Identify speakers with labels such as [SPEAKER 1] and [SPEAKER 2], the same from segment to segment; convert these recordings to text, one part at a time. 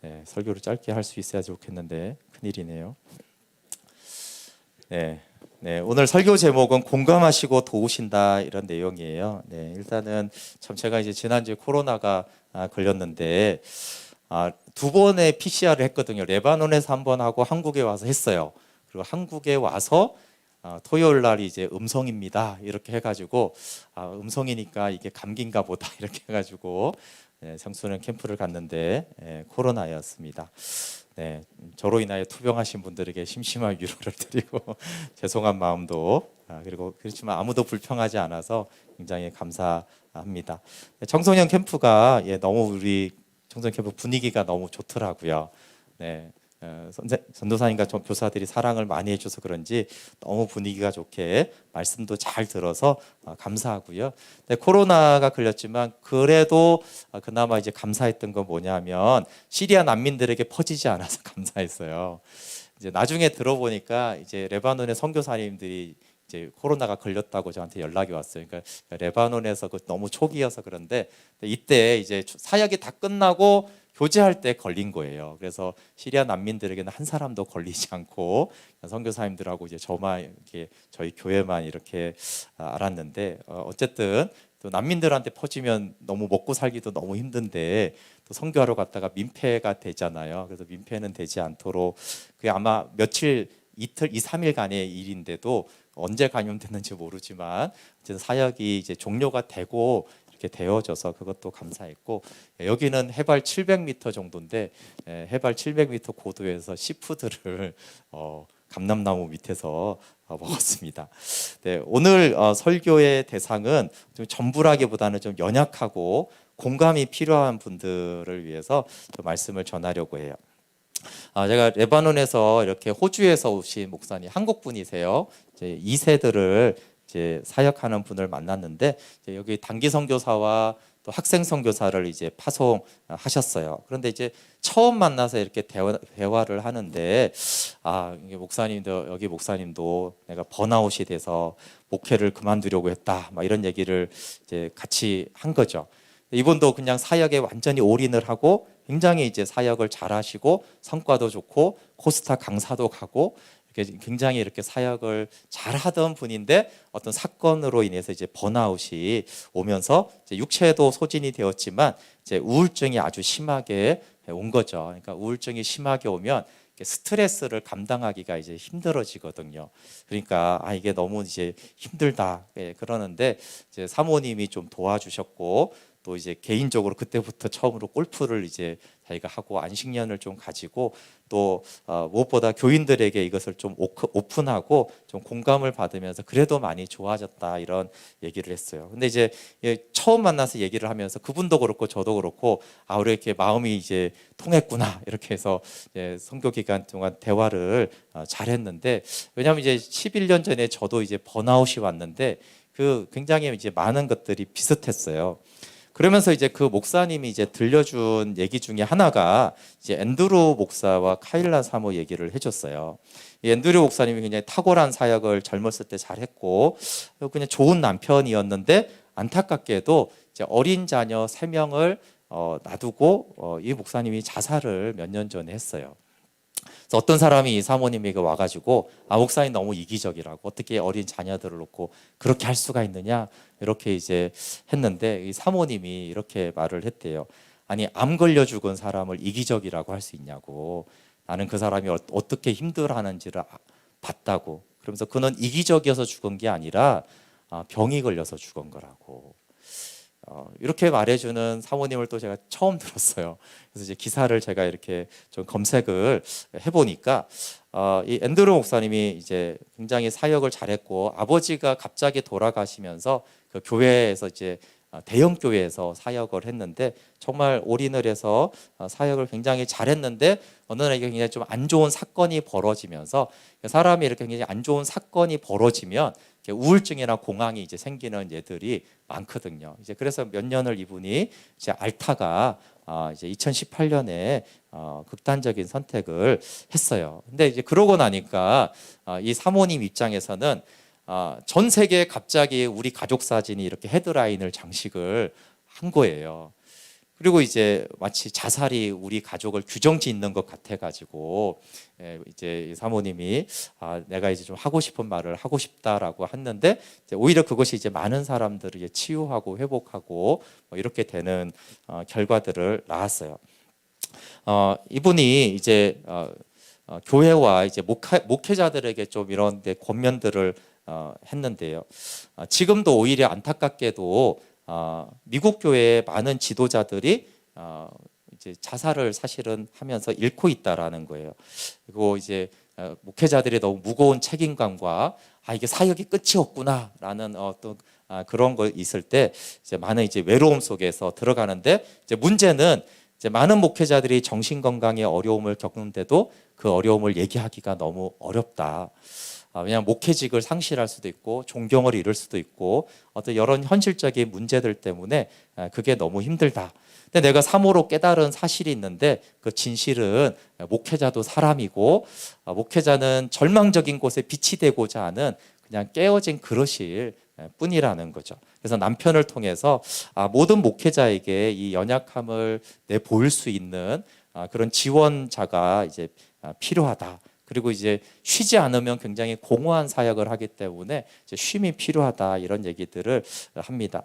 [SPEAKER 1] 네, 설교를 짧게 할 수 있어야 좋겠는데 큰일이네요. 네, 네, 오늘 설교 제목은 공감하시고 도우신다 이런 내용이에요. 네, 일단은 참 제가 이제 지난주에 코로나가 걸렸는데 두 번의 PCR을 했거든요. 레바논에서 한 번 하고 한국에 와서 했어요. 그리고 한국에 와서 토요일 날 이제 음성입니다. 이렇게 해가지고 음성이니까 이게 감기인가 보다 이렇게 해가지고 청소년 캠프를 갔는데 코로나였습니다. 네, 저로 인하여 투병하신 분들에게 심심한 위로를 드리고 죄송한 마음도 그리고 그렇지만 아무도 불평하지 않아서 굉장히 감사합니다. 청소년 캠프가 너무 우리 청소년 캠프 분위기가 너무 좋더라고요. 네. 전도사님과 교사들이 사랑을 많이 해줘서 그런지 너무 분위기가 좋게 말씀도 잘 들어서 감사하고요. 네, 코로나가 걸렸지만 그래도 그나마 이제 감사했던 건 뭐냐면 시리아 난민들에게 퍼지지 않아서 감사했어요. 이제 나중에 들어보니까 이제 레바논의 선교사님들이 이제 코로나가 걸렸다고 저한테 연락이 왔어요. 그러니까 레바논에서 너무 초기여서 그런데 이때 이제 사역이 다 끝나고 교제할 때 걸린 거예요. 그래서 시리아 난민들에게는 한 사람도 걸리지 않고 선교사님들하고 이제 저만 이렇게 저희 교회만 이렇게 알았는데 어쨌든 또 난민들한테 퍼지면 너무 먹고 살기도 너무 힘든데 또 선교하러 갔다가 민폐가 되잖아요. 그래서 민폐는 되지 않도록 그게 아마 며칠 이틀, 2, 3일간의 일인데도 언제 감염됐는지 모르지만 어쨌든 사역이 이제 종료가 되고 이렇게 되어져서 그것도 감사했고 여기는 해발 700m 정도인데 해발 700m 고도에서 시푸드를 감람나무 밑에서 먹었습니다. 네, 오늘 설교의 대상은 좀 전부라기보다는 좀 연약하고 공감이 필요한 분들을 위해서 좀 말씀을 전하려고 해요. 제가 레바논에서 이렇게 호주에서 오신 목사님 한국 분이세요. 이제 2세들을 이제 사역하는 분을 만났는데 이제 여기 단기 선교사와 또 학생 선교사를 이제 파송하셨어요. 그런데 이제 처음 만나서 이렇게 대화를 하는데 이게 목사님도 여기 목사님도 내가 번아웃이 돼서 목회를 그만두려고 했다. 막 이런 얘기를 이제 같이 한 거죠. 이분도 그냥 사역에 완전히 올인을 하고 굉장히 이제 사역을 잘하시고 성과도 좋고 코스타 강사도 가고 이렇게 굉장히 이렇게 사역을 잘하던 분인데 어떤 사건으로 인해서 이제 번아웃이 오면서 이제 육체도 소진이 되었지만 이제 우울증이 아주 심하게 온 거죠. 그러니까 우울증이 심하게 오면 스트레스를 감당하기가 이제 힘들어지거든요. 그러니까 이게 너무 이제 힘들다 그러는데 이제 사모님이 좀 도와주셨고 또 이제 개인적으로 그때부터 처음으로 골프를 이제 자기가 하고 안식년을 좀 가지고 또 무엇보다 교인들에게 이것을 좀 오픈하고 좀 공감을 받으면서 그래도 많이 좋아졌다 이런 얘기를 했어요. 근데 이제 처음 만나서 얘기를 하면서 그분도 그렇고 저도 그렇고 우리 이렇게 마음이 이제 통했구나 이렇게 해서 선교 기간 동안 대화를 잘했는데 왜냐하면 이제 11년 전에 저도 이제 번아웃이 왔는데 그 굉장히 이제 많은 것들이 비슷했어요. 그러면서 이제 그 목사님이 이제 들려준 얘기 중에 하나가 이제 앤드루 목사와 카일라 사모 얘기를 해줬어요. 이 앤드루 목사님이 굉장히 탁월한 사역을 젊었을 때 잘했고 그냥 좋은 남편이었는데 안타깝게도 이제 어린 자녀 3명을 놔두고 이 목사님이 자살을 몇 년 전에 했어요. 그래서 어떤 사람이 이 사모님에게 와가지고 목사님 너무 이기적이라고 어떻게 어린 자녀들을 놓고 그렇게 할 수가 있느냐 이렇게 이제 했는데 이 사모님이 이렇게 말을 했대요. 아니 암 걸려 죽은 사람을 이기적이라고 할 수 있냐고. 나는 그 사람이 어떻게 힘들어하는지를 봤다고. 그러면서 그는 이기적이어서 죽은 게 아니라 병이 걸려서 죽은 거라고. 이렇게 말해주는 사모님을 또 제가 처음 들었어요. 그래서 이제 기사를 제가 이렇게 좀 검색을 해보니까 이 앤드루 목사님이 이제 굉장히 사역을 잘했고 아버지가 갑자기 돌아가시면서 그 교회에서 이제 대형 교회에서 사역을 했는데 정말 올인을 해서 사역을 굉장히 잘했는데 어느 날 이게 굉장히 좀 안 좋은 사건이 벌어지면서 사람이 이렇게 굉장히 안 좋은 사건이 벌어지면 우울증이나 공황이 이제 생기는 예들이 많거든요. 이제 그래서 몇 년을 이분이 이제 앓다가 이제 2018년에 극단적인 선택을 했어요. 근데 이제 그러고 나니까 이 사모님 입장에서는 전 세계에 갑자기 우리 가족 사진이 이렇게 헤드라인을 장식을 한 거예요. 그리고 이제 마치 자살이 우리 가족을 규정짓는 것 같아가지고 이제 이 사모님이 내가 이제 좀 하고 싶은 말을 하고 싶다라고 했는데 이제 오히려 그것이 이제 많은 사람들을 이제 치유하고 회복하고 뭐 이렇게 되는 결과들을 낳았어요. 이분이 이제 교회와 이제 목회자들에게 좀 이런 데 권면들을 했는데요. 지금도 오히려 안타깝게도 미국 교회의 많은 지도자들이 이제 자살을 사실은 하면서 잃고 있다라는 거예요. 그리고 이제 목회자들이 너무 무거운 책임감과 이게 사역이 끝이 없구나라는 어떤 그런 거 있을 때 이제 많은 이제 외로움 속에서 들어가는데 이제 문제는 이제 많은 목회자들이 정신 건강에 어려움을 겪는데도 그 어려움을 얘기하기가 너무 어렵다. 왜냐하면 목회직을 상실할 수도 있고 존경을 잃을 수도 있고 어떤 여러 현실적인 문제들 때문에 그게 너무 힘들다. 근데 내가 사모로 깨달은 사실이 있는데 그 진실은 목회자도 사람이고 목회자는 절망적인 곳에 빛이 되고자 하는 그냥 깨어진 그릇일 뿐이라는 거죠. 그래서 남편을 통해서 모든 목회자에게 이 연약함을 내보일 수 있는 그런 지원자가 이제 필요하다. 그리고 이제 쉬지 않으면 굉장히 공허한 사역을 하기 때문에 이제 쉼이 필요하다 이런 얘기들을 합니다.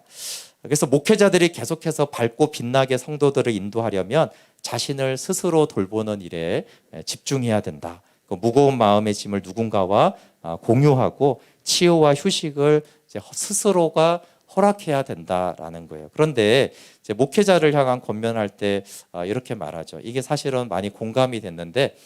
[SPEAKER 1] 그래서 목회자들이 계속해서 밝고 빛나게 성도들을 인도하려면 자신을 스스로 돌보는 일에 집중해야 된다. 그 무거운 마음의 짐을 누군가와 공유하고 치유와 휴식을 이제 스스로가 허락해야 된다라는 거예요. 그런데 이제 목회자를 향한 권면할 때 이렇게 말하죠. 이게 사실은 많이 공감이 됐는데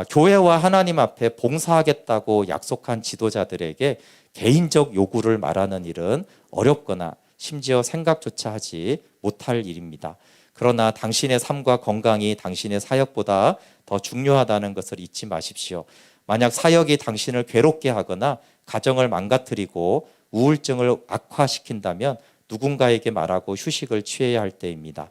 [SPEAKER 1] 교회와 하나님 앞에 봉사하겠다고 약속한 지도자들에게 개인적 요구를 말하는 일은 어렵거나 심지어 생각조차 하지 못할 일입니다. 그러나 당신의 삶과 건강이 당신의 사역보다 더 중요하다는 것을 잊지 마십시오. 만약 사역이 당신을 괴롭게 하거나 가정을 망가뜨리고 우울증을 악화시킨다면 누군가에게 말하고 휴식을 취해야 할 때입니다.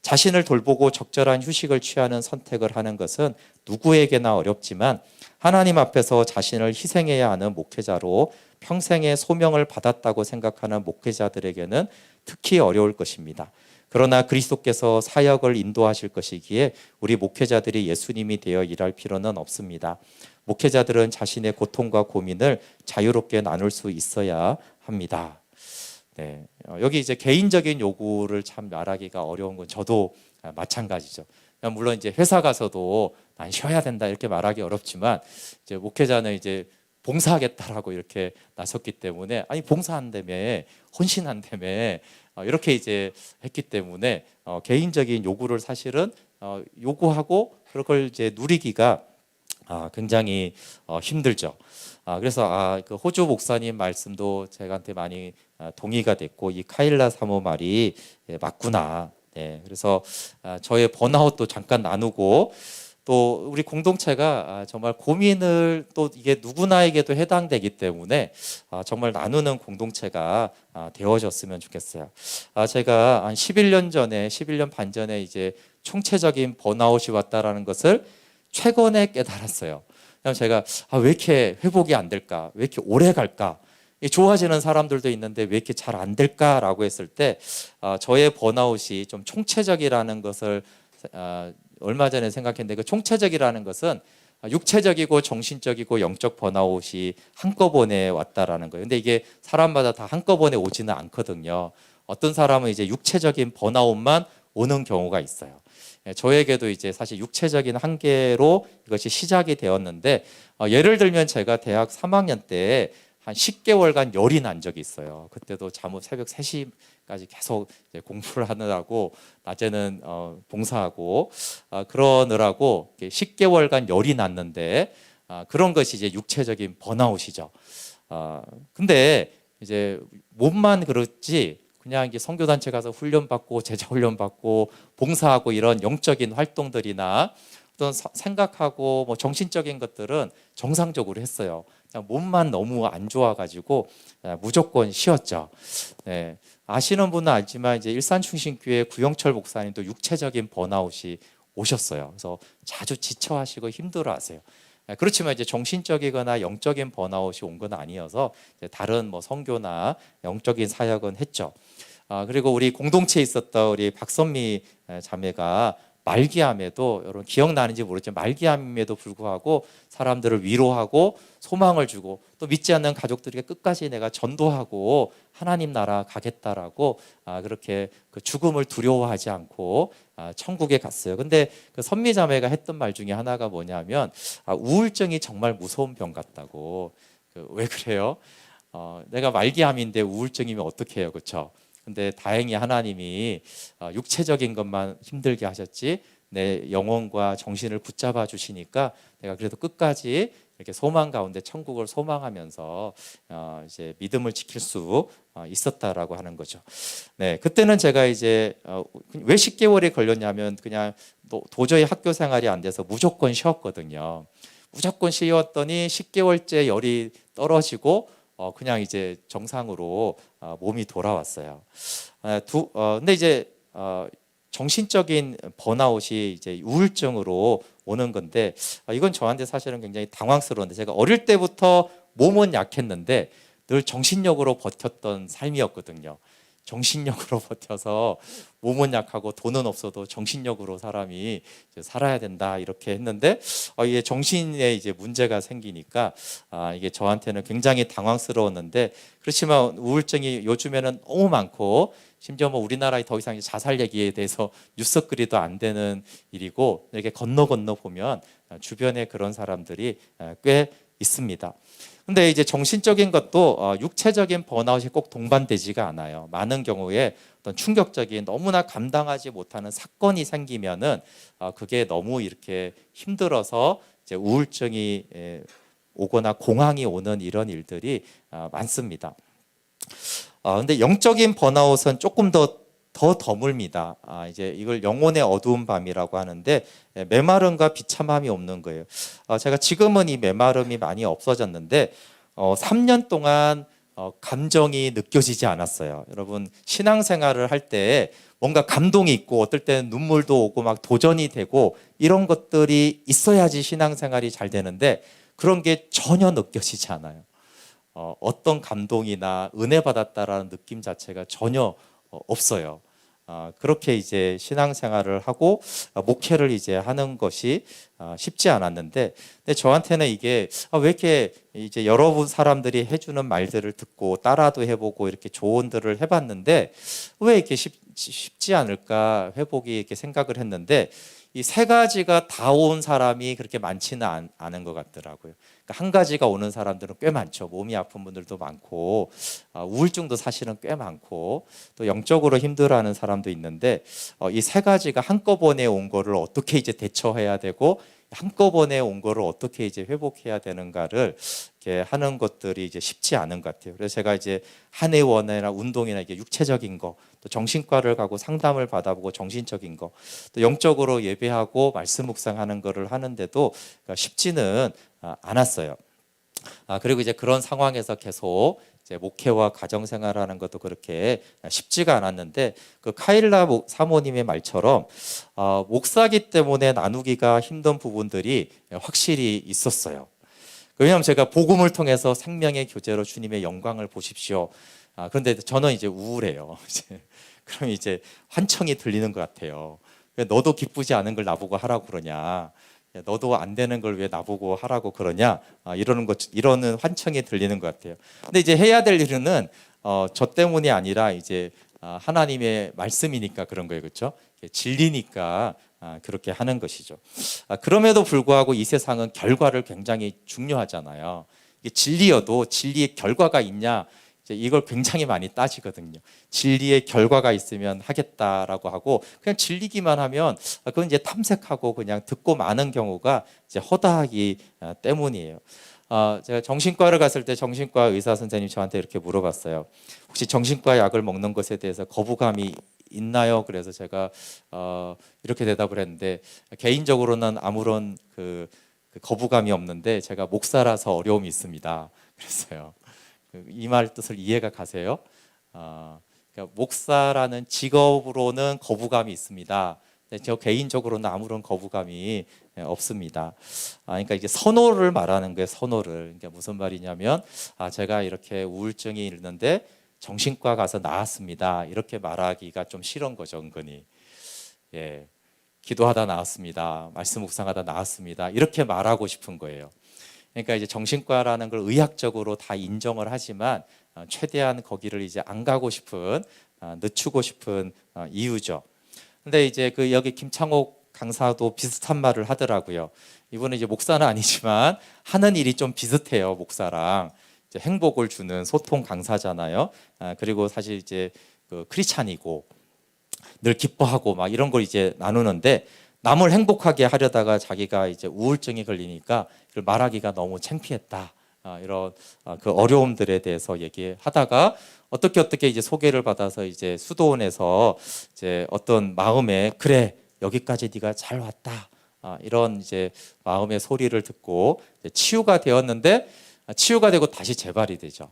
[SPEAKER 1] 자신을 돌보고 적절한 휴식을 취하는 선택을 하는 것은 누구에게나 어렵지만 하나님 앞에서 자신을 희생해야 하는 목회자로 평생의 소명을 받았다고 생각하는 목회자들에게는 특히 어려울 것입니다. 그러나 그리스도께서 사역을 인도하실 것이기에 우리 목회자들이 예수님이 되어 일할 필요는 없습니다. 목회자들은 자신의 고통과 고민을 자유롭게 나눌 수 있어야 합니다. 네, 여기 이제 개인적인 요구를 참 말하기가 어려운 건 저도 마찬가지죠. 물론 이제 회사 가서도 난 쉬어야 된다 이렇게 말하기 어렵지만 이제 목회자는 이제 봉사하겠다라고 이렇게 나섰기 때문에 봉사한다며 헌신한다며 이렇게 이제 했기 때문에 개인적인 요구를 사실은 요구하고 그걸 이제 누리기가 굉장히 힘들죠. 그래서 그 호주 목사님 말씀도 제가한테 많이 동의가 됐고 이 카일라 사모 말이 맞구나. 네, 그래서 저의 번아웃도 잠깐 나누고 또 우리 공동체가 정말 고민을 또 이게 누구나에게도 해당되기 때문에 정말 나누는 공동체가 되어졌으면 좋겠어요. 제가 한 11년 반 전에 이제 총체적인 번아웃이 왔다라는 것을 최근에 깨달았어요. 제가 왜 이렇게 회복이 안 될까? 왜 이렇게 오래 갈까? 좋아지는 사람들도 있는데 왜 이렇게 잘 안 될까라고 했을 때 저의 번아웃이 좀 총체적이라는 것을 얼마 전에 생각했는데 그 총체적이라는 것은 육체적이고 정신적이고 영적 번아웃이 한꺼번에 왔다라는 거예요. 근데 이게 사람마다 다 한꺼번에 오지는 않거든요. 어떤 사람은 이제 육체적인 번아웃만 오는 경우가 있어요. 저에게도 이제 사실 육체적인 한계로 이것이 시작이 되었는데 예를 들면 제가 대학 3학년 때 한 10개월간 열이 난 적이 있어요. 그때도 잠옷 새벽 3시까지 계속 공부를 하느라고 낮에는 봉사하고 그러느라고 10개월간 열이 났는데 그런 것이 이제 육체적인 번아웃이죠. 근데 이제 몸만 그렇지 그냥 이게 선교단체 가서 훈련받고 제자 훈련받고 봉사하고 이런 영적인 활동들이나 어떤 생각하고 뭐 정신적인 것들은 정상적으로 했어요. 그냥 몸만 너무 안 좋아가지고 무조건 쉬었죠. 네. 아시는 분은 알지만 이제 일산충신교회 구영철 목사님도 육체적인 번아웃이 오셨어요. 그래서 자주 지쳐하시고 힘들어하세요. 그렇지만 이제 정신적이거나 영적인 번아웃이 온 건 아니어서 다른 뭐 선교나 영적인 사역은 했죠. 그리고 우리 공동체에 있었던 우리 박선미 자매가 말기암에도, 여러분 기억나는지 모르지만 말기암에도 불구하고 사람들을 위로하고 소망을 주고 또 믿지 않는 가족들에게 끝까지 내가 전도하고 하나님 나라 가겠다라고 그렇게 그 죽음을 두려워하지 않고 천국에 갔어요. 근데 그 선미 자매가 했던 말 중에 하나가 뭐냐면 우울증이 정말 무서운 병 같다고. 왜 그래요? 내가 말기암인데 우울증이면 어떻게 해요, 그렇죠? 근데 다행히 하나님이 육체적인 것만 힘들게 하셨지 내 영혼과 정신을 붙잡아 주시니까 내가 그래도 끝까지 이렇게 소망 가운데 천국을 소망하면서 이제 믿음을 지킬 수 있었다라고 하는 거죠. 네, 그때는 제가 이제 왜 10개월이 걸렸냐면 그냥 도저히 학교 생활이 안 돼서 무조건 쉬었거든요. 무조건 쉬었더니 10개월째 열이 떨어지고 그냥 이제 정상으로 몸이 돌아왔어요. 근데 이제 정신적인 번아웃이 이제 우울증으로 오는 건데 이건 저한테 사실은 굉장히 당황스러운데, 제가 어릴 때부터 몸은 약했는데 늘 정신력으로 버텼던 삶이었거든요. 정신력으로 버텨서 몸은 약하고 돈은 없어도 정신력으로 사람이 이제 살아야 된다 이렇게 했는데 이게 정신에 이제 문제가 생기니까 이게 저한테는 굉장히 당황스러웠는데, 그렇지만 우울증이 요즘에는 너무 많고 심지어 뭐 우리나라에 더 이상 자살 얘기에 대해서 뉴스거리도 안 되는 일이고, 이렇게 건너 보면 주변에 그런 사람들이 꽤 있습니다. 근데 이제 정신적인 것도 육체적인 번아웃이 꼭 동반되지가 않아요. 많은 경우에 어떤 충격적인 너무나 감당하지 못하는 사건이 생기면은 그게 너무 이렇게 힘들어서 이제 우울증이 오거나 공황이 오는 이런 일들이 많습니다. 근데 영적인 번아웃은 조금 더 드뭅니다. 이제 이걸 영혼의 어두운 밤이라고 하는데 메마름과 비참함이 없는 거예요. 제가 지금은 이 메마름이 많이 없어졌는데 3년 동안 감정이 느껴지지 않았어요. 여러분 신앙생활을 할 때 뭔가 감동이 있고 어떨 때는 눈물도 오고 막 도전이 되고 이런 것들이 있어야지 신앙생활이 잘 되는데 그런 게 전혀 느껴지지 않아요. 어떤 감동이나 은혜 받았다라는 느낌 자체가 전혀 없어요. 그렇게 이제 신앙생활을 하고 목회를 이제 하는 것이 쉽지 않았는데, 근데 저한테는 이게 왜 이렇게 이제 여러 사람들이 해주는 말들을 듣고 따라도 해보고 이렇게 조언들을 해봤는데 왜 이렇게 쉽지 않을까 회복이 이렇게 생각을 했는데, 이 세 가지가 다 온 사람이 그렇게 많지는 않은 것 같더라고요. 그러니까 한 가지가 오는 사람들은 꽤 많죠. 몸이 아픈 분들도 많고 우울증도 사실은 꽤 많고 또 영적으로 힘들어하는 사람도 있는데 이 세 가지가 한꺼번에 온 거를 어떻게 이제 대처해야 되고 한꺼번에 온 거를 어떻게 이제 회복해야 되는가를 이렇게 하는 것들이 이제 쉽지 않은 것 같아요. 그래서 제가 이제 한의원이나 운동이나 이게 육체적인 거, 또 정신과를 가고 상담을 받아보고 정신적인 거, 또 영적으로 예배하고 말씀 묵상하는 거를 하는데도 쉽지는 않았어요. 그리고 이제 그런 상황에서 계속 이제 목회와 가정생활하는 것도 그렇게 쉽지가 않았는데 그 카일라 사모님의 말처럼 목사기 때문에 나누기가 힘든 부분들이 확실히 있었어요. 왜냐하면 제가 복음을 통해서 생명의 교제로 주님의 영광을 보십시오. 그런데 저는 이제 우울해요. 그럼 이제 환청이 들리는 것 같아요. 너도 기쁘지 않은 걸 나보고 하라고 그러냐? 너도 안 되는 걸 왜 나보고 하라고 그러냐? 이러는 환청이 들리는 것 같아요. 근데 이제 해야 될 일은 저 때문이 아니라 이제 하나님의 말씀이니까 그런 거예요, 그렇죠? 진리니까 그렇게 하는 것이죠. 그럼에도 불구하고 이 세상은 결과를 굉장히 중요하잖아요. 이게 진리여도 진리의 결과가 있냐? 이걸 굉장히 많이 따지거든요. 진리의 결과가 있으면 하겠다라고 하고 그냥 진리기만 하면 그건 이제 탐색하고 그냥 듣고 마는 경우가 이제 허다하기 때문이에요. 제가 정신과를 갔을 때 정신과 의사 선생님이 저한테 이렇게 물어봤어요. 혹시 정신과 약을 먹는 것에 대해서 거부감이 있나요? 그래서 제가 이렇게 대답을 했는데 개인적으로는 아무런 그 거부감이 없는데 제가 목사라서 어려움이 있습니다. 그랬어요. 이 말 뜻을 이해가 가세요? 그러니까 목사라는 직업으로는 거부감이 있습니다. 저 개인적으로는 아무런 거부감이 없습니다. 그러니까 이게 선호를 말하는 거예요. 선호를. 그러니까 무슨 말이냐면 제가 이렇게 우울증이 있는데 정신과 가서 나았습니다. 이렇게 말하기가 좀 싫은 거죠, 은근히. 예, 기도하다 나았습니다. 말씀 묵상하다 나았습니다. 이렇게 말하고 싶은 거예요. 그러니까 이제 정신과라는 걸 의학적으로 다 인정을 하지만 최대한 거기를 이제 안 가고 싶은, 늦추고 싶은 이유죠. 근데 이제 그 여기 김창옥 강사도 비슷한 말을 하더라고요. 이분은 이제 목사는 아니지만 하는 일이 좀 비슷해요, 목사랑. 이제 행복을 주는 소통 강사잖아요. 그리고 사실 이제 그 크리스찬이고 늘 기뻐하고 막 이런 걸 이제 나누는데, 남을 행복하게 하려다가 자기가 이제 우울증이 걸리니까 이걸 말하기가 너무 창피했다. 이런 그 어려움들에 대해서 얘기하다가 어떻게 이제 소개를 받아서 이제 수도원에서 이제 어떤 마음에, 그래 여기까지 네가 잘 왔다, 이런 이제 마음의 소리를 듣고 이제 치유가 되었는데, 치유가 되고 다시 재발이 되죠.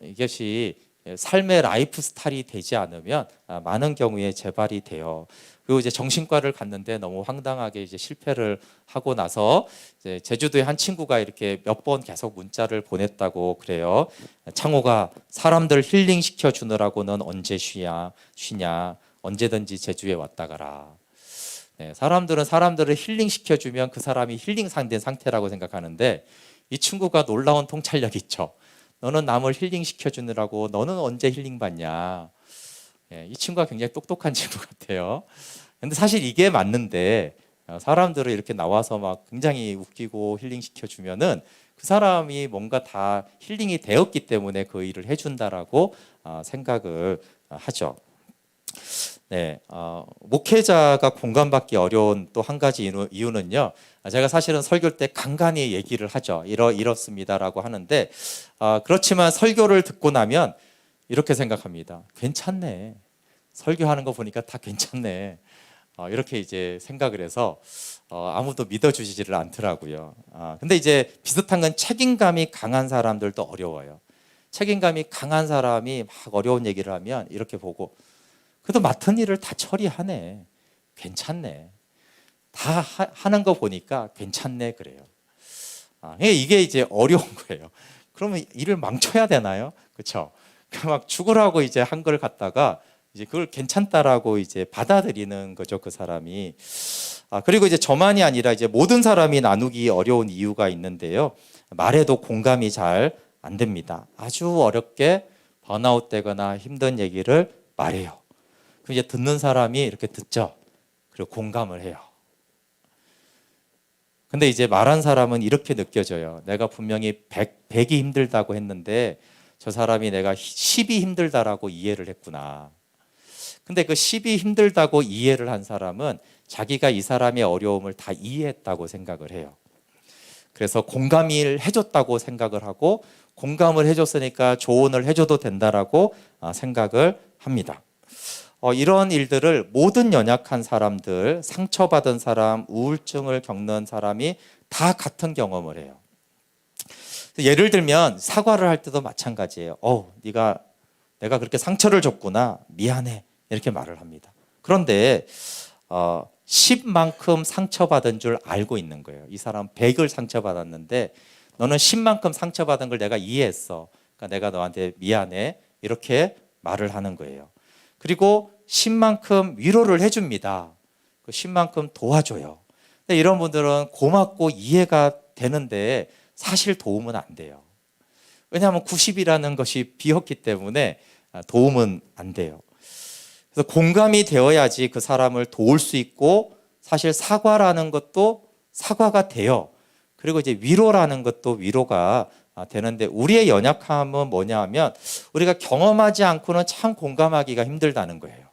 [SPEAKER 1] 이것이 삶의 라이프 스타일이 되지 않으면 많은 경우에 재발이 돼요. 그리고 이제 정신과를 갔는데 너무 황당하게 이제 실패를 하고 나서 이제 제주도에 한 친구가 이렇게 몇 번 계속 문자를 보냈다고 그래요. 창호가, 사람들 힐링 시켜 주느라고는 언제 쉬냐? 언제든지 제주에 왔다 가라. 네, 사람들은 사람들을 힐링 시켜주면 그 사람이 힐링 상된 상태라고 생각하는데, 이 친구가 놀라운 통찰력 있죠. 너는 남을 힐링 시켜주느라고 너는 언제 힐링 받냐. 이 친구가 굉장히 똑똑한 친구 같아요. 근데 사실 이게 맞는데, 사람들을 이렇게 나와서 막 굉장히 웃기고 힐링 시켜주면은 그 사람이 뭔가 다 힐링이 되었기 때문에 그 일을 해준다라고 생각을 하죠. 네, 목회자가 공감받기 어려운 또 한 가지 이유는요. 제가 사실은 설교 때 간간히 얘기를 하죠. 이렇습니다라고 하는데, 그렇지만 설교를 듣고 나면 이렇게 생각합니다. 괜찮네. 설교하는 거 보니까 다 괜찮네. 이렇게 이제 생각을 해서 아무도 믿어주지를 않더라고요. 근데 이제 비슷한 건 책임감이 강한 사람들도 어려워요. 책임감이 강한 사람이 막 어려운 얘기를 하면 이렇게 보고, 그래도 맡은 일을 다 처리하네. 괜찮네. 다 하는 거 보니까 괜찮네 그래요. 이게 이제 어려운 거예요. 그러면 일을 망쳐야 되나요? 그렇죠? 막 죽으라고 이제 한 걸 갖다가 이제 그걸 괜찮다라고 이제 받아들이는 거죠, 그 사람이. 그리고 이제 저만이 아니라 이제 모든 사람이 나누기 어려운 이유가 있는데요. 말해도 공감이 잘 안 됩니다. 아주 어렵게 번아웃 되거나 힘든 얘기를 말해요. 그럼 이제 듣는 사람이 이렇게 듣죠. 그리고 공감을 해요. 근데 이제 말한 사람은 이렇게 느껴져요. 내가 분명히 100이 힘들다고 했는데 저 사람이 내가 10이 힘들다라고 이해를 했구나. 근데 그 10이 힘들다고 이해를 한 사람은 자기가 이 사람의 어려움을 다 이해했다고 생각을 해요. 그래서 공감을 해줬다고 생각을 하고, 공감을 해줬으니까 조언을 해줘도 된다라고 생각을 합니다. 이런 일들을 모든 연약한 사람들, 상처받은 사람, 우울증을 겪는 사람이 다 같은 경험을 해요. 예를 들면 사과를 할 때도 마찬가지예요. 내가 그렇게 상처를 줬구나, 미안해, 이렇게 말을 합니다. 그런데 10만큼 상처받은 줄 알고 있는 거예요. 이 사람 100을 상처받았는데 너는 10만큼 상처받은 걸 내가 이해했어. 그러니까 내가 너한테 미안해, 이렇게 말을 하는 거예요. 그리고 10만큼 위로를 해줍니다. 그 10만큼 도와줘요. 근데 이런 분들은 고맙고 이해가 되는데 사실 도움은 안 돼요. 왜냐하면 90이라는 것이 비었기 때문에 도움은 안 돼요. 그래서 공감이 되어야지 그 사람을 도울 수 있고, 사실 사과라는 것도 사과가 돼요. 그리고 이제 위로라는 것도 위로가 되는데, 우리의 연약함은 뭐냐 하면 우리가 경험하지 않고는 참 공감하기가 힘들다는 거예요.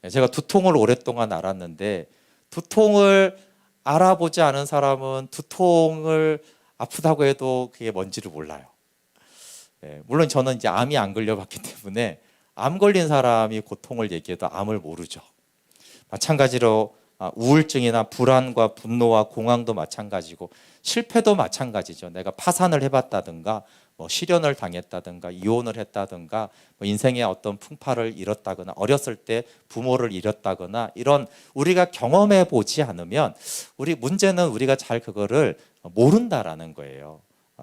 [SPEAKER 1] 제가 두통을 오랫동안 앓았는데, 두통을 알아보지 않은 사람은 두통을 아프다고 해도 그게 뭔지를 몰라요. 물론 저는 이제 암이 안 걸려봤기 때문에 암 걸린 사람이 고통을 얘기해도 암을 모르죠. 마찬가지로 우울증이나 불안과 분노와 공황도 마찬가지고, 실패도 마찬가지죠. 내가 파산을 해봤다든가, 실연을 당했다든가, 이혼을 했다든가, 인생의 어떤 풍파를 잃었다거나, 어렸을 때 부모를 잃었다거나, 이런 우리가 경험해 보지 않으면, 문제는 우리가 잘 그거를 모른다라는 거예요.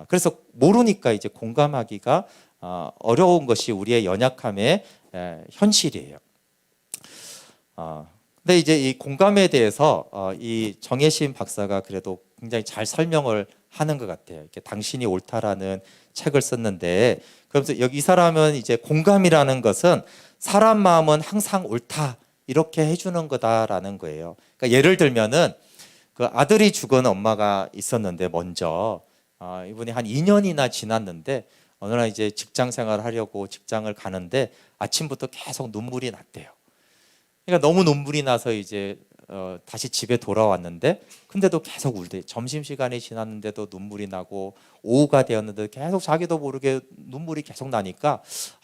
[SPEAKER 1] 그래서 모르니까 이제 공감하기가 어려운 것이 우리의 연약함의 현실이에요. 근데 이제 이 공감에 대해서 이 정혜신 박사가 그래도 굉장히 잘 설명을 하는 것 같아요. 이렇게 당신이 옳다라는 책을 썼는데, 그러면서 여기 이 사람은 이제 공감이라는 것은 사람 마음은 항상 옳다 이렇게 해주는 거다라는 거예요. 그러니까 예를 들면은 그 아들이 죽은 엄마가 있었는데 먼저 이분이 한 2년이나 지났는데 어느 날 이제 직장 생활을 하려고 직장을 가는데 아침부터 계속 눈물이 났대요. 그러니까 너무 눈물이 나서 이제 다시 집에 돌아왔는데 근데도 계속 울대. 점심시간이 지났는데도 눈물이 나고 오후가 되었는데 계속 자기도 모르게 눈물이 계속 나니까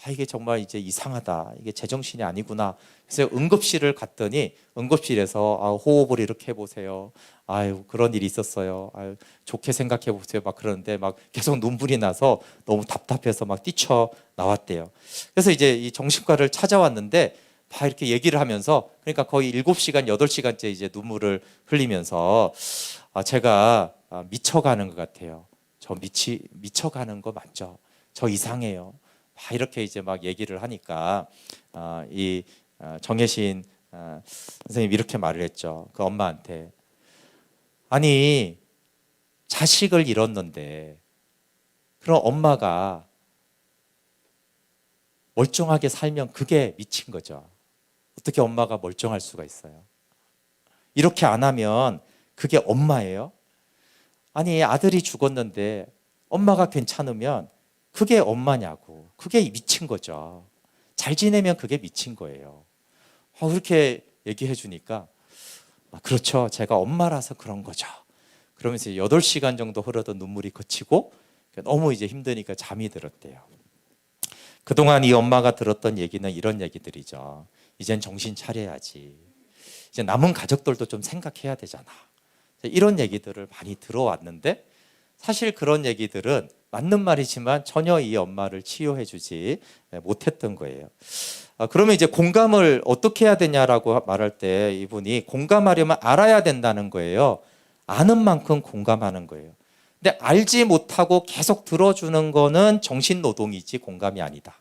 [SPEAKER 1] 이게 정말 이제 이상하다. 이게 제정신이 아니구나. 그래서 응급실을 갔더니 응급실에서 호흡을 이렇게 해보세요. 아유 그런 일이 있었어요. 아유 좋게 생각해 보세요. 막 그러는데 막 계속 눈물이 나서 너무 답답해서 막 뛰쳐 나왔대요. 그래서 이제 이 정신과를 찾아왔는데 다 이렇게 얘기를 하면서 그러니까 거의 7시간, 8시간째 이제 눈물을 흘리면서 제가 미쳐가는 것 같아요. 저 미쳐가는 거 맞죠? 저 이상해요. 막 이렇게 이제 막 얘기를 하니까 이 정혜신 선생님이 이렇게 말을 했죠. 그 엄마한테. 아니 자식을 잃었는데 그럼 엄마가 멀쩡하게 살면 그게 미친 거죠. 어떻게 엄마가 멀쩡할 수가 있어요? 이렇게 안 하면 그게 엄마예요? 아니 아들이 죽었는데 엄마가 괜찮으면 그게 엄마냐고. 그게 미친 거죠. 잘 지내면 그게 미친 거예요. 그렇게 얘기해 주니까 그렇죠. 제가 엄마라서 그런 거죠. 그러면서 8시간 정도 흐르던 눈물이 그치고 너무 이제 힘드니까 잠이 들었대요. 그동안 이 엄마가 들었던 얘기는 이런 얘기들이죠. 이젠 정신 차려야지. 이제 남은 가족들도 좀 생각해야 되잖아. 이런 얘기들을 많이 들어왔는데 사실 그런 얘기들은 맞는 말이지만 전혀 이 엄마를 치유해주지 못했던 거예요. 그러면 이제 공감을 어떻게 해야 되냐라고 말할 때 이분이 공감하려면 알아야 된다는 거예요. 아는 만큼 공감하는 거예요. 근데 알지 못하고 계속 들어주는 거는 정신노동이지 공감이 아니다.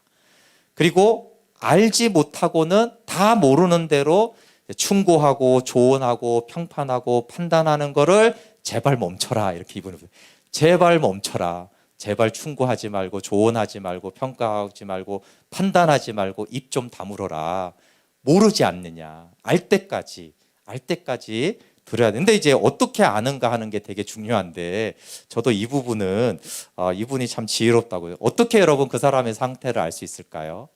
[SPEAKER 1] 그리고 알지 못하고는 다 모르는 대로 충고하고 조언하고 평판하고 판단하는 거를 제발 멈춰라 이렇게 이분은 제발 멈춰라. 제발 충고하지 말고 조언하지 말고 평가하지 말고 판단하지 말고 입 좀 다물어라. 모르지 않느냐. 알 때까지 들어야 돼. 근데 이제 어떻게 아는가 하는 게 되게 중요한데 저도 이 부분은 이분이 참 지혜롭다고요. 어떻게 여러분 그 사람의 상태를 알 수 있을까요?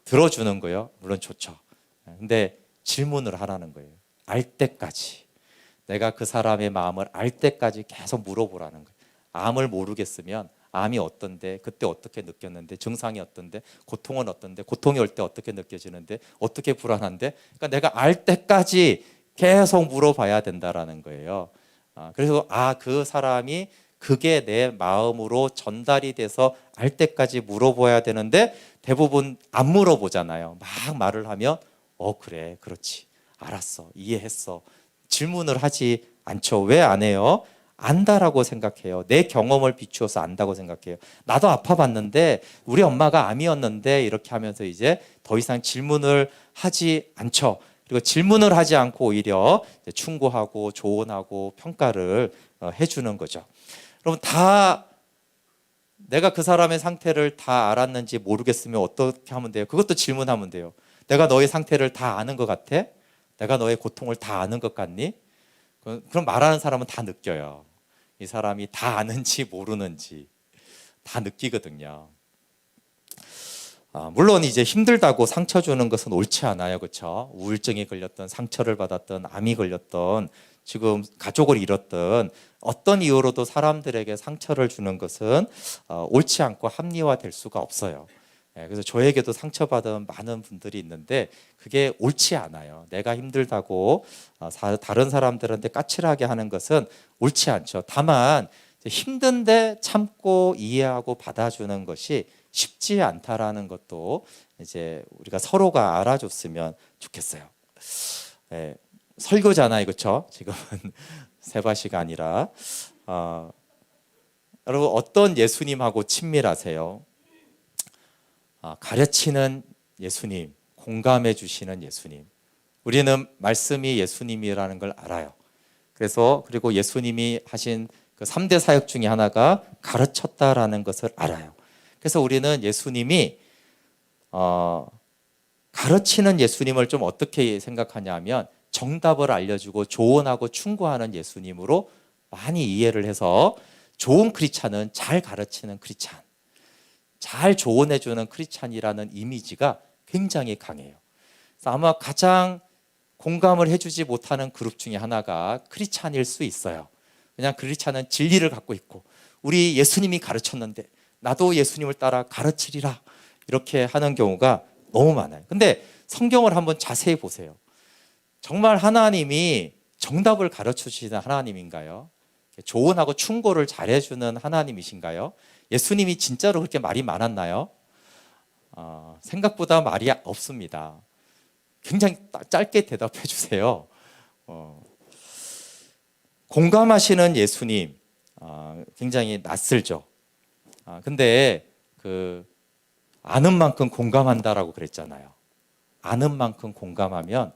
[SPEAKER 1] 들어주는 거요. 물론 좋죠. 근데 질문을 하라는 거예요. 알 때까지. 내가 그 사람의 마음을 알 때까지 계속 물어보라는 거예요. 암을 모르겠으면 암이 어떤데 그때 어떻게 느꼈는데 증상이 어떤데 고통은 어떤데 고통이 올 때 어떻게 느껴지는데 어떻게 불안한데 그러니까 내가 알 때까지 계속 물어봐야 된다라는 거예요. 그래서 그 사람이 그게 내 마음으로 전달이 돼서 알 때까지 물어봐야 되는데 대부분 안 물어보잖아요. 막 말을 하면 그래 그렇지 알았어 이해했어 질문을 하지 않죠. 왜 안 해요? 안다라고 생각해요. 내 경험을 비추어서 안다고 생각해요. 나도 아파봤는데 우리 엄마가 암이었는데 이렇게 하면서 이제 더 이상 질문을 하지 않죠. 그리고 질문을 하지 않고 오히려 충고하고 조언하고 평가를 해주는 거죠. 여러분 다 내가 그 사람의 상태를 다 알았는지 모르겠으면 어떻게 하면 돼요? 그것도 질문하면 돼요. 내가 너의 상태를 다 아는 것 같아? 내가 너의 고통을 다 아는 것 같니? 그럼 말하는 사람은 다 느껴요. 이 사람이 다 아는지 모르는지 다 느끼거든요. 물론 이제 힘들다고 상처 주는 것은 옳지 않아요. 그렇죠? 우울증에 걸렸던 상처를 받았던 암이 걸렸던 지금 가족을 잃었던 어떤 이유로도 사람들에게 상처를 주는 것은 옳지 않고 합리화될 수가 없어요. 그래서 저에게도 상처받은 많은 분들이 있는데 그게 옳지 않아요. 내가 힘들다고 다른 사람들한테 까칠하게 하는 것은 옳지 않죠. 다만 힘든데 참고 이해하고 받아주는 것이 쉽지 않다라는 것도 이제 우리가 서로가 알아줬으면 좋겠어요. 설교잖아요, 그렇죠? 지금은 세바시가 아니라 여러분 어떤 예수님하고 친밀하세요? 가르치는 예수님, 공감해 주시는 예수님. 우리는 말씀이 예수님이라는 걸 알아요. 그리고 예수님이 하신 그 3대 사역 중에 하나가 가르쳤다라는 것을 알아요. 그래서 우리는 예수님이 가르치는 예수님을 좀 어떻게 생각하냐 하면 정답을 알려주고 조언하고 충고하는 예수님으로 많이 이해를 해서 좋은 크리스찬은 잘 가르치는 크리스찬, 잘 조언해주는 크리스찬이라는 이미지가 굉장히 강해요. 그래서 아마 가장 공감을 해주지 못하는 그룹 중에 하나가 크리스찬일 수 있어요. 그냥 크리스찬은 진리를 갖고 있고 우리 예수님이 가르쳤는데 나도 예수님을 따라 가르치리라 이렇게 하는 경우가 너무 많아요. 근데 성경을 한번 자세히 보세요. 정말 하나님이 정답을 가르쳐 주시는 하나님인가요? 조언하고 충고를 잘해주는 하나님이신가요? 예수님이 진짜로 그렇게 말이 많았나요? 생각보다 말이 없습니다. 굉장히 짧게 대답해 주세요. 공감하시는 예수님 굉장히 낯설죠. 근데 아는 만큼 공감한다라고 그랬잖아요. 아는 만큼 공감하면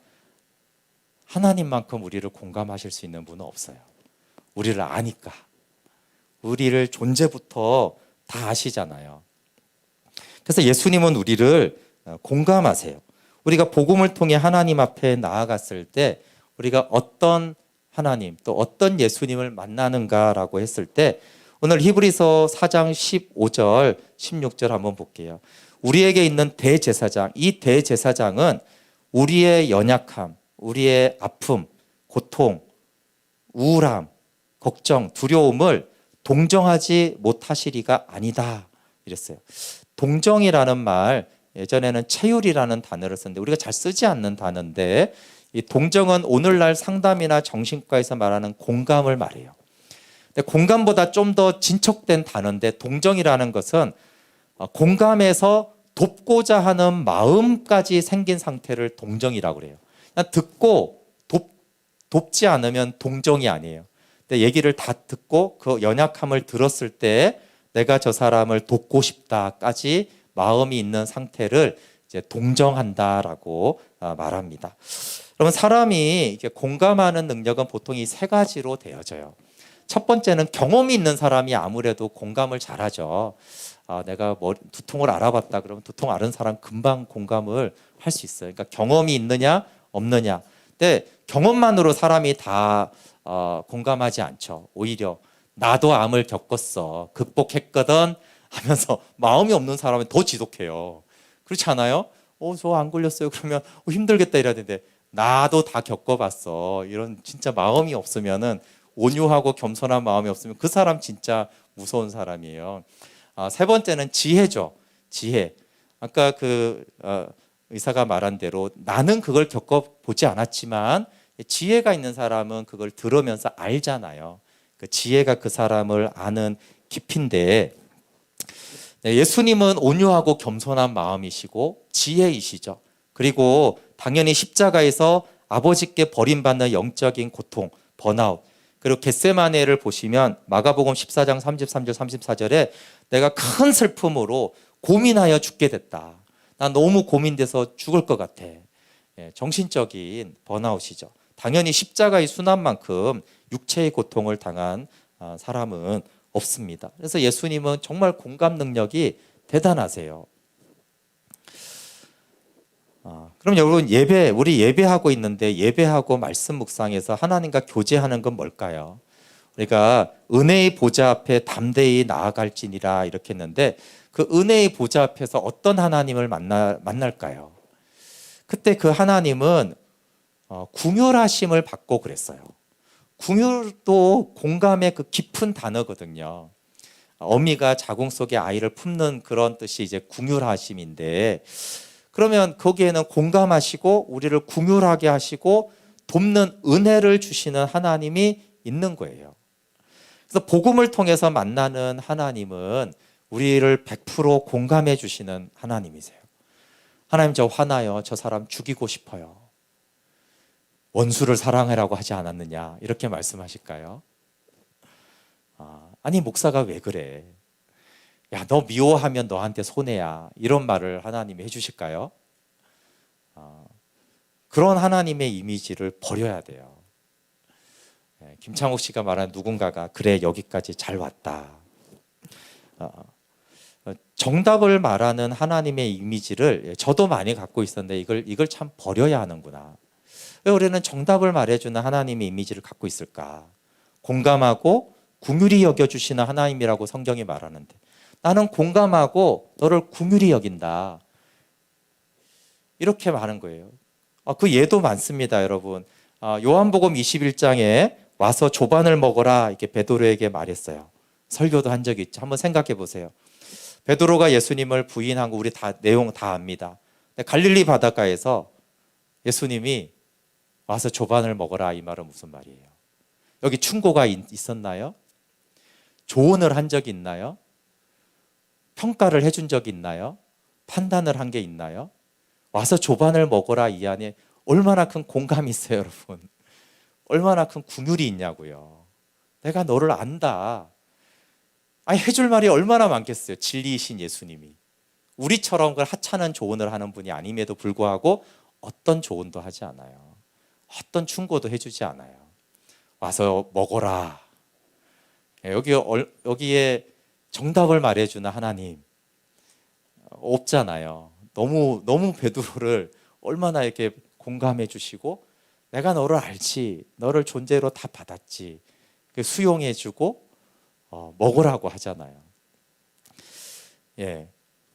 [SPEAKER 1] 하나님만큼 우리를 공감하실 수 있는 분은 없어요. 우리를 아니까. 우리를 존재부터 다 아시잖아요. 그래서 예수님은 우리를 공감하세요. 우리가 복음을 통해 하나님 앞에 나아갔을 때 우리가 어떤 하나님 또 어떤 예수님을 만나는가라고 했을 때 오늘 히브리서 4장 15절 16절 한번 볼게요. 우리에게 있는 대제사장, 이 대제사장은 우리의 연약함, 우리의 아픔, 고통, 우울함, 걱정, 두려움을 동정하지 못하시리가 아니다 이랬어요. 동정이라는 말 예전에는 체휼이라는 단어를 썼는데 우리가 잘 쓰지 않는 단어인데 이 동정은 오늘날 상담이나 정신과에서 말하는 공감을 말해요. 근데 공감보다 좀 더 진척된 단어인데 동정이라는 것은 공감해서 돕고자 하는 마음까지 생긴 상태를 동정이라고 그래요. 그냥 듣고 돕지 않으면 동정이 아니에요. 근데 얘기를 다 듣고 그 연약함을 들었을 때 내가 저 사람을 돕고 싶다까지 마음이 있는 상태를 이제 동정한다라고 말합니다. 그러면 사람이 이렇게 공감하는 능력은 보통 이 세 가지로 되어져요. 첫 번째는 경험이 있는 사람이 아무래도 공감을 잘하죠. 내가 두통을 알아봤다 그러면 두통 앓은 사람 금방 공감을 할 수 있어요. 그러니까 경험이 있느냐 없느냐. 근데 경험만으로 사람이 다 공감하지 않죠. 오히려 나도 암을 겪었어, 극복했거든 하면서 마음이 없는 사람은 더 지독해요. 그렇지 않아요? 저 안 걸렸어요. 그러면 힘들겠다 이래야 되는데 나도 다 겪어봤어. 이런 진짜 마음이 없으면은 온유하고 겸손한 마음이 없으면 그 사람 진짜 무서운 사람이에요. 세 번째는 지혜죠. 지혜. 아까 의사가 말한 대로 나는 그걸 겪어보지 않았지만 지혜가 있는 사람은 그걸 들으면서 알잖아요. 그 지혜가 그 사람을 아는 깊이인데 예수님은 온유하고 겸손한 마음이시고 지혜이시죠. 그리고 당연히 십자가에서 아버지께 버림받는 영적인 고통, 번아웃, 그리고 겟세마네를 보시면 마가복음 14장 33절 34절에 내가 큰 슬픔으로 고민하여 죽게 됐다. 난 너무 고민돼서 죽을 것 같아. 정신적인 번아웃이죠. 당연히 십자가의 순환만큼 육체의 고통을 당한 사람은 없습니다. 그래서 예수님은 정말 공감 능력이 대단하세요. 그럼 여러분 우리 예배하고 있는데 예배하고 말씀 묵상에서 하나님과 교제하는 건 뭘까요? 우리가 은혜의 보좌 앞에 담대히 나아갈지니라 이렇게 했는데 그 은혜의 보좌 앞에서 어떤 하나님을 만날까요? 그때 그 하나님은 궁휼하심을 받고 그랬어요. 궁휼도 공감의 그 깊은 단어거든요. 어미가 자궁 속에 아이를 품는 그런 뜻이 이제 궁휼하심인데 그러면 거기에는 공감하시고 우리를 궁휼하게 하시고 돕는 은혜를 주시는 하나님이 있는 거예요. 그래서 복음을 통해서 만나는 하나님은 우리를 100% 공감해 주시는 하나님이세요. 하나님 저 화나요. 저 사람 죽이고 싶어요. 원수를 사랑하라고 하지 않았느냐 이렇게 말씀하실까요? 아니 목사가 왜 그래? 야, 너 미워하면 너한테 손해야. 이런 말을 하나님이 해주실까요? 그런 하나님의 이미지를 버려야 돼요. 김창욱 씨가 말한 누군가가 그래 여기까지 잘 왔다. 정답을 말하는 하나님의 이미지를 저도 많이 갖고 있었는데 이걸 참 버려야 하는구나. 왜 우리는 정답을 말해주는 하나님의 이미지를 갖고 있을까? 공감하고 긍휼히 여겨주시는 하나님이라고 성경이 말하는데 나는 공감하고 너를 긍휼히 여긴다. 이렇게 말하는 거예요. 그 예도 많습니다, 여러분. 요한복음 21장에 와서 조반을 먹어라 이렇게 베드로에게 말했어요. 설교도 한 적이 있죠. 한번 생각해 보세요. 베드로가 예수님을 부인한 거 우리 다 내용 다 압니다. 갈릴리 바닷가에서 예수님이 와서 조반을 먹어라 이 말은 무슨 말이에요? 여기 충고가 있었나요? 조언을 한 적이 있나요? 평가를 해준 적이 있나요? 판단을 한 게 있나요? 와서 조반을 먹어라 이 안에 얼마나 큰 공감이 있어요, 여러분. 얼마나 큰 긍휼이 있냐고요. 내가 너를 안다. 해줄 말이 얼마나 많겠어요. 진리이신 예수님이. 우리처럼 그걸 하찮은 조언을 하는 분이 아님에도 불구하고 어떤 조언도 하지 않아요. 어떤 충고도 해주지 않아요. 와서 먹어라. 여기에 정답을 말해주는 하나님 없잖아요. 너무 베드로를 얼마나 이렇게 공감해 주시고 내가 너를 알지, 너를 존재로 다 받았지, 수용해 주고 먹으라고 하잖아요.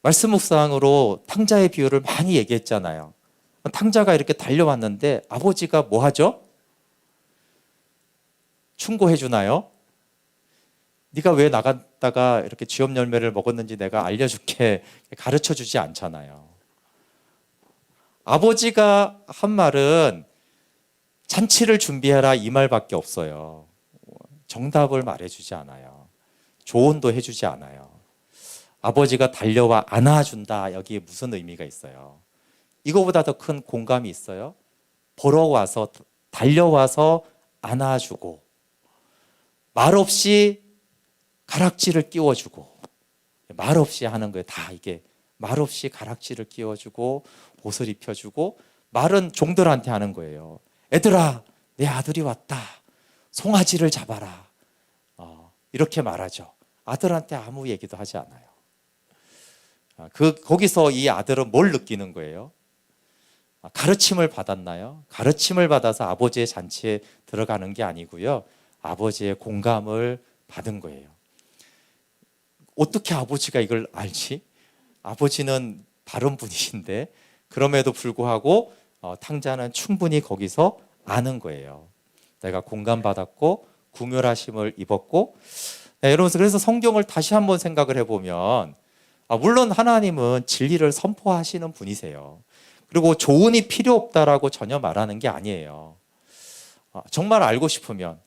[SPEAKER 1] 말씀 묵상으로 탕자의 비유를 많이 얘기했잖아요. 탕자가 이렇게 달려왔는데 아버지가 뭐 하죠? 충고해 주나요? 네가 왜 나갔다가 이렇게 쥐업 열매를 먹었는지 내가 알려줄게 가르쳐 주지 않잖아요. 아버지가 한 말은 잔치를 준비해라 이 말밖에 없어요. 정답을 말해주지 않아요. 조언도 해주지 않아요. 아버지가 달려와 안아준다 여기에 무슨 의미가 있어요? 이거보다 더 큰 공감이 있어요? 걸어와서 달려와서 안아주고 말없이 가락지를 끼워주고 말없이 하는 거예요. 다 이게 말없이 가락지를 끼워주고 옷을 입혀주고 말은 종들한테 하는 거예요. 애들아 내 아들이 왔다. 송아지를 잡아라. 이렇게 말하죠. 아들한테 아무 얘기도 하지 않아요. 거기서 이 아들은 뭘 느끼는 거예요? 가르침을 받았나요? 가르침을 받아서 아버지의 잔치에 들어가는 게 아니고요. 아버지의 공감을 받은 거예요. 어떻게 아버지가 이걸 알지? 아버지는 다른 분이신데 그럼에도 불구하고 탕자는 충분히 거기서 아는 거예요. 내가 공감받았고 긍휼하심을 입었고 여러분 그래서 성경을 다시 한번 생각을 해보면 물론 하나님은 진리를 선포하시는 분이세요. 그리고 조언이 필요 없다라고 전혀 말하는 게 아니에요. 정말 알고 싶으면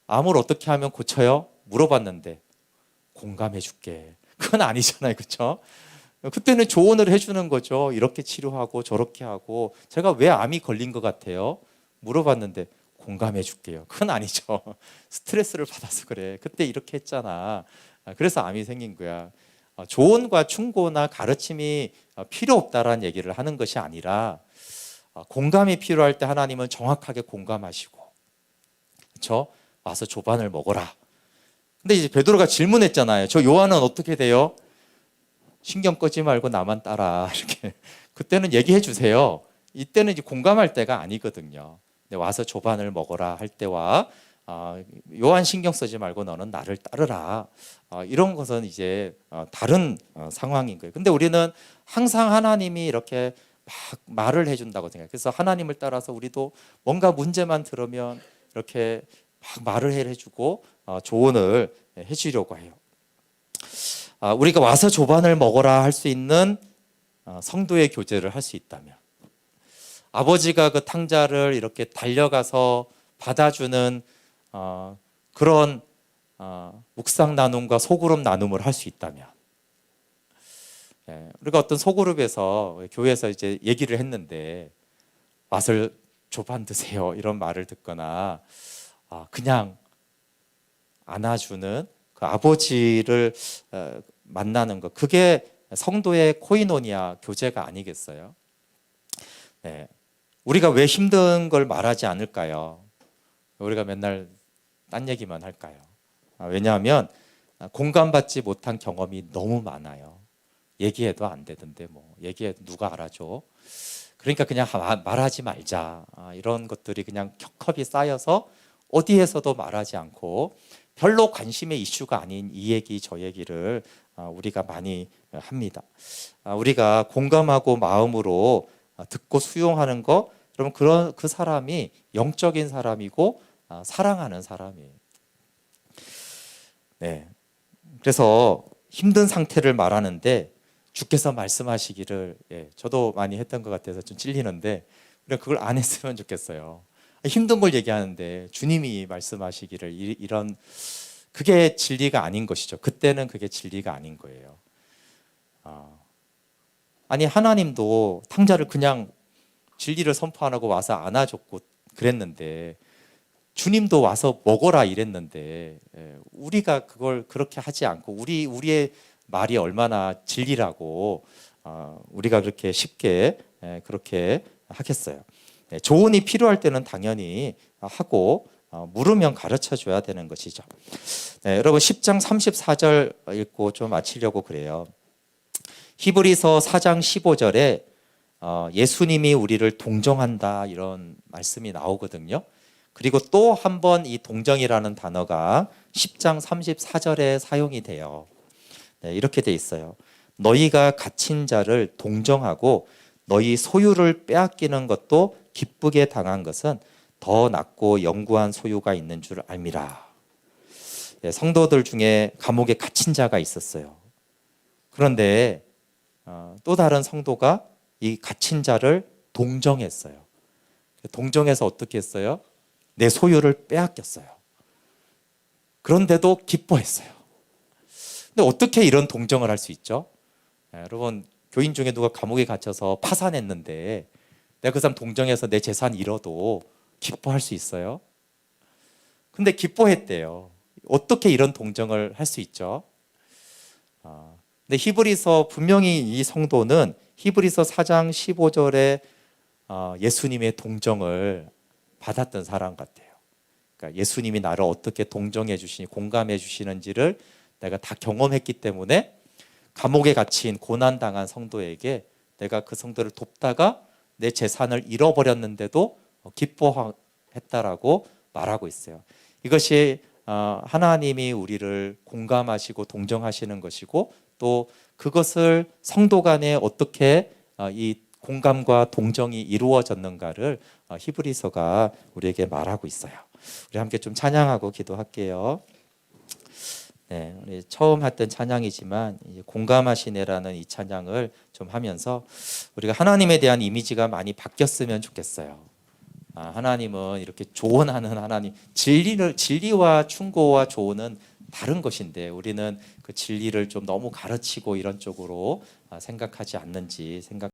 [SPEAKER 1] 암을 어떻게 하면 고쳐요? 물어봤는데 공감해 줄게. 그건 아니잖아요. 그렇죠? 그때는 조언을 해주는 거죠. 이렇게 치료하고 저렇게 하고 제가 왜 암이 걸린 것 같아요? 물어봤는데 공감해 줄게요. 그건 아니죠. 스트레스를 받아서 그래. 그때 이렇게 했잖아. 그래서 암이 생긴 거야. 조언과 충고나 가르침이 필요 없다라는 얘기를 하는 것이 아니라 공감이 필요할 때 하나님은 정확하게 공감하시고 그렇죠? 와서 조반을 먹어라. 근데 이제 베드로가 질문했잖아요. 저 요한은 어떻게 돼요? 신경 끄지 말고 나만 따라 이렇게 그때는 얘기해 주세요. 이때는 이제 공감할 때가 아니거든요. 근데 와서 조반을 먹어라 할 때와 요한 신경 쓰지 말고 너는 나를 따르라 이런 것은 이제 다른 상황인 거예요. 근데 우리는 항상 하나님이 이렇게 막 말을 해준다고 생각해요. 그래서 하나님을 따라서 우리도 뭔가 문제만 들으면 이렇게 막 말을 해주고 조언을 해주려고 해요. 우리가 와서 조반을 먹어라 할 수 있는 성도의 교제를 할 수 있다면 아버지가 그 탕자를 이렇게 달려가서 받아주는 그런 묵상 나눔과 소그룹 나눔을 할 수 있다면 우리가 어떤 소그룹에서 교회에서 이제 얘기를 했는데 맛을 조반 드세요 이런 말을 듣거나 그냥 안아주는 그 아버지를 만나는 것, 그게 성도의 코이노니아 교제가 아니겠어요? 네. 우리가 왜 힘든 걸 말하지 않을까요? 우리가 맨날 딴 얘기만 할까요? 왜냐하면 공감받지 못한 경험이 너무 많아요. 얘기해도 안 되던데 뭐 얘기해도 누가 알아줘? 그러니까 그냥 말하지 말자. 이런 것들이 그냥 겹겹이 쌓여서 어디에서도 말하지 않고 별로 관심의 이슈가 아닌 이 얘기 저 얘기를 우리가 많이 합니다. 우리가 공감하고 마음으로 듣고 수용하는 거, 그러면 그 사람이 영적인 사람이고 사랑하는 사람이에요. 네. 그래서 힘든 상태를 말하는데 주께서 말씀하시기를, 저도 많이 했던 것 같아서 좀 찔리는데 그걸 안 했으면 좋겠어요. 힘든 걸 얘기하는데 주님이 말씀하시기를, 이런, 그게 진리가 아닌 것이죠. 그때는 그게 진리가 아닌 거예요. 아니, 하나님도 탕자를 그냥 진리를 선포 안 하고 와서 안아줬고 그랬는데, 주님도 와서 먹어라 이랬는데, 우리가 그걸 그렇게 하지 않고 우리의 말이 얼마나 진리라고 우리가 그렇게 쉽게 그렇게 하겠어요. 조언이 필요할 때는 당연히 하고 물으면 가르쳐 줘야 되는 것이죠. 여러분 10장 34절 읽고 좀 마치려고 그래요. 히브리서 4장 15절에 예수님이 우리를 동정한다 이런 말씀이 나오거든요. 그리고 또 한 번 이 동정이라는 단어가 10장 34절에 사용이 돼요. 이렇게 돼 있어요. 너희가 갇힌 자를 동정하고 너희 소유를 빼앗기는 것도 기쁘게 당한 것은 더 낫고 영구한 소유가 있는 줄 알미라. 성도들 중에 감옥에 갇힌 자가 있었어요. 그런데 또 다른 성도가 이 갇힌 자를 동정했어요. 동정해서 어떻게 했어요? 내 소유를 빼앗겼어요. 그런데도 기뻐했어요. 근데 어떻게 이런 동정을 할 수 있죠? 여러분, 교인 중에 누가 감옥에 갇혀서 파산했는데 내가 그 사람 동정해서 내 재산 잃어도 기뻐할 수 있어요? 근데 기뻐했대요. 어떻게 이런 동정을 할 수 있죠? 근데 히브리서, 분명히 이 성도는 히브리서 4장 15절에 예수님의 동정을 받았던 사람 같아요. 그러니까 예수님이 나를 어떻게 동정해 주시니, 공감해 주시는지를 내가 다 경험했기 때문에 감옥에 갇힌 고난당한 성도에게 내가 그 성도를 돕다가 내 재산을 잃어버렸는데도 기뻐했다라고 말하고 있어요. 이것이 하나님이 우리를 공감하시고 동정하시는 것이고, 또 그것을 성도 간에 어떻게 이 공감과 동정이 이루어졌는가를 히브리서가 우리에게 말하고 있어요. 우리 함께 좀 찬양하고 기도할게요. 네, 우리 처음 했던 찬양이지만 공감하시네라는 이 찬양을 좀 하면서 우리가 하나님에 대한 이미지가 많이 바뀌었으면 좋겠어요. 하나님은 이렇게 조언하는 하나님, 진리와 충고와 조언은 다른 것인데 우리는 그 진리를 좀 너무 가르치고 이런 쪽으로 생각하지 않는지